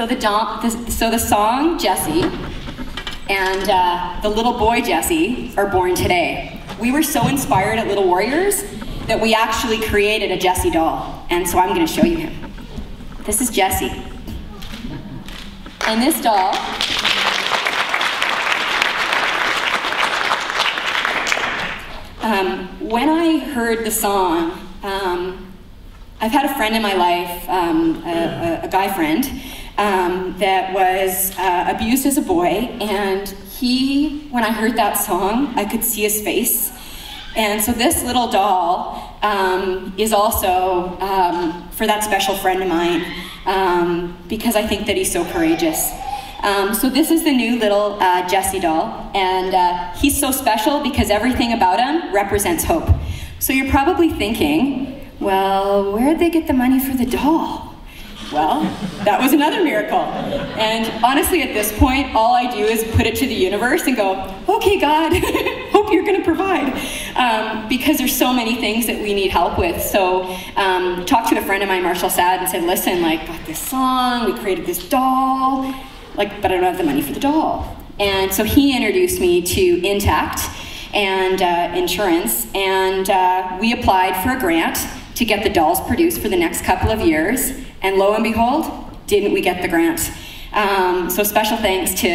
So the song Jessie and the little boy Jessie are born today. We were so inspired at Little Warriors that we actually created a Jessie doll, and so I'm going to show you him. This is Jessie. And this doll when I heard the song, I've had a friend in my life, a guy friend, that was abused as a boy, and when I heard that song, I could see his face. And so this little doll is also for that special friend of mine, because I think that he's so courageous. So this is the new little Jessie doll, and he's so special because everything about him represents hope. So you're probably thinking, well, where'd they get the money for the doll? Well, that was another miracle. And honestly, at this point, all I do is put it to the universe and go, okay, God, hope you're gonna provide. Because there's so many things that we need help with. So talked to a friend of mine, Marshall Sad, and said, listen, got this song, we created this doll, but I don't have the money for the doll. And so he introduced me to Intact and insurance, and we applied for a grant to get the dolls produced for the next couple of years. And lo and behold, didn't we get the grant? So special thanks to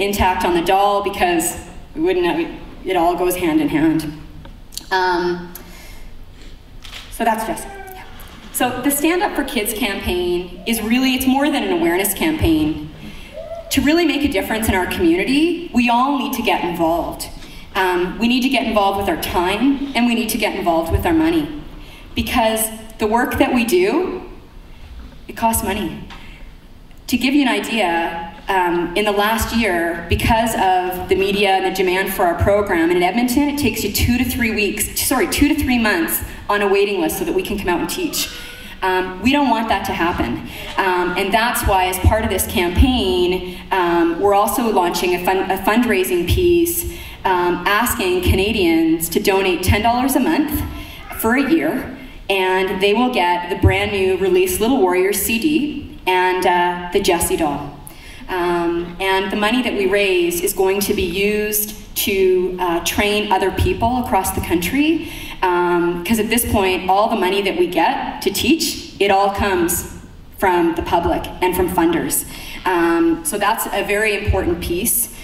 Intact on the doll, because we wouldn't have, it all goes hand in hand. So that's just, yeah. So the Stand Up for Kids campaign is really, it's more than an awareness campaign. To really make a difference in our community, we all need to get involved. We need to get involved with our time, and we need to get involved with our money. Because the work that we do, it costs money. To give you an idea, in the last year, because of the media and the demand for our program, in Edmonton, it takes you 2 to 3 months on a waiting list so that we can come out and teach. We don't want that to happen. And that's why, as part of this campaign, we're also launching a fundraising piece asking Canadians to donate $10 a month for a year, and they will get the brand new released Little Warriors CD and the Jessie doll. And the money that we raise is going to be used to train other people across the country, because at this point, all the money that we get to teach, it all comes from the public and from funders. So that's a very important piece.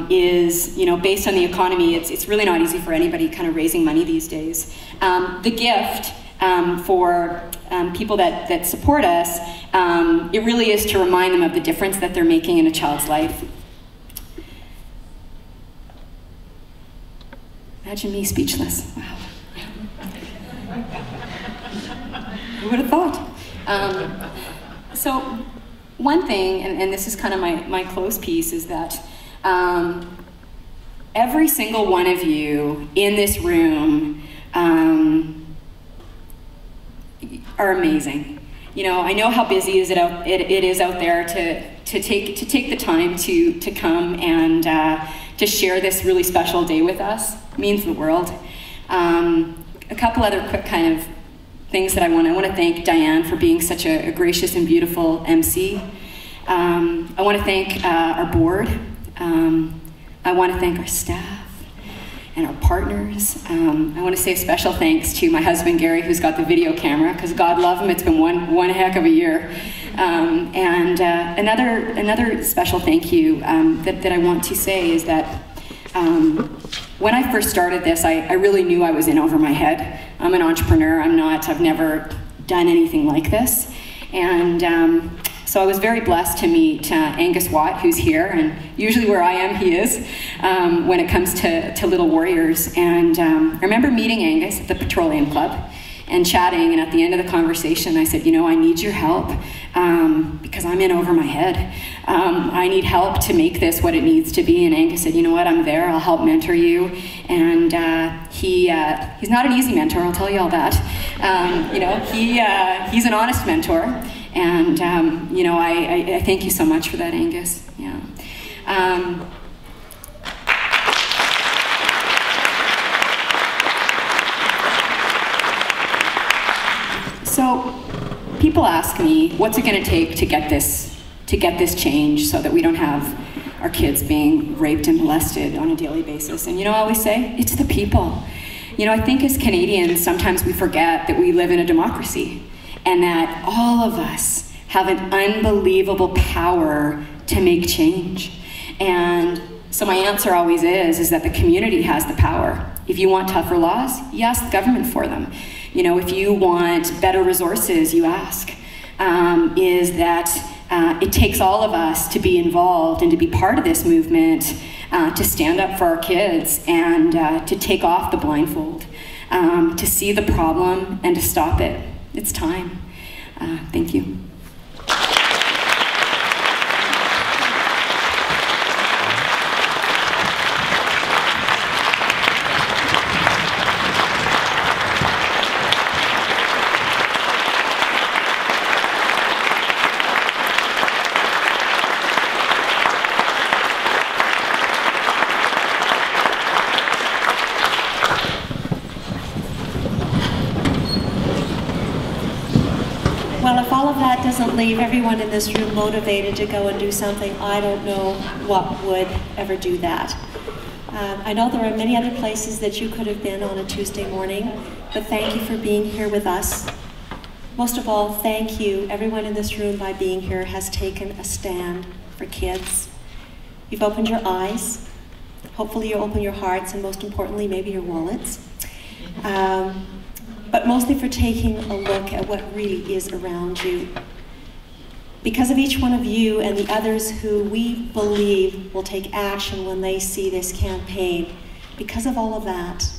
Is, based on the economy, it's really not easy for anybody kind of raising money these days. The gift for people that support us, it really is to remind them of the difference that they're making in a child's life. Imagine me speechless. Wow. Who would have thought? So one thing, and this is kind of my close piece, is that every single one of you in this room are amazing. I know how busy it is out there to take the time to come and to share this really special day with us. It means the world. A couple other quick kind of things that I want to thank Diane for being such a gracious and beautiful MC. I want to thank our board. I want to thank our staff and our partners. I want to say a special thanks to my husband Gary, who's got the video camera, because God love him, it's been one heck of a year. And another special thank you that I want to say is that when I first started this, I really knew I was in over my head. I'm an entrepreneur. I've never done anything like this. And so I was very blessed to meet Angus Watt, who's here, and usually where I am, he is, when it comes to Little Warriors. And I remember meeting Angus at the Petroleum Club and chatting, and at the end of the conversation, I said, I need your help because I'm in over my head. I need help to make this what it needs to be. And Angus said, you know what, I'm there, I'll help mentor you. And he's not an easy mentor, I'll tell you all that. He's an honest mentor. And, I thank you so much for that, Angus. Yeah. So people ask me, what's it going to take to get this to get this change so that we don't have our kids being raped and molested on a daily basis. And you know, I always say, it's the people. You know, I think as Canadians, sometimes we forget that we live in a democracy and that all of us have an unbelievable power to make change. And so my answer always is that the community has the power. If you want tougher laws, you ask the government for them. You know, if you want better resources, you ask. It takes all of us to be involved and to be part of this movement, to stand up for our kids and to take off the blindfold, to see the problem and to stop it. It's time. Thank you. Well, if all of that doesn't leave everyone in this room motivated to go and do something, I don't know what would ever do that. I know there are many other places that you could have been on a Tuesday morning, but thank you for being here with us. Most of all, thank you. Everyone in this room, by being here, has taken a stand for kids. You've opened your eyes. Hopefully you open your hearts, and most importantly, maybe your wallets. But mostly for taking a look at what really is around you. Because of each one of you and the others who we believe will take action when they see this campaign, because of all of that,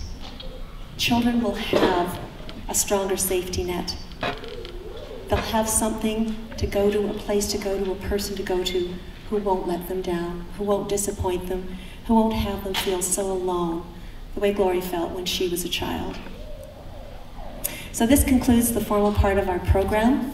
children will have a stronger safety net. They'll have something to go to, a place to go to, a person to go to who won't let them down, who won't disappoint them, who won't have them feel so alone, the way Glory felt when she was a child. So this concludes the formal part of our program.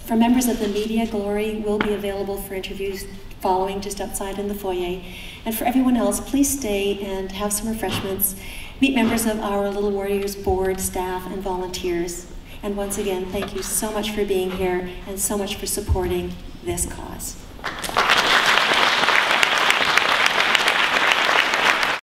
For members of the media, Glory will be available for interviews following just outside in the foyer. And for everyone else, please stay and have some refreshments. Meet members of our Little Warriors board, staff, and volunteers. And once again, thank you so much for being here and so much for supporting this cause.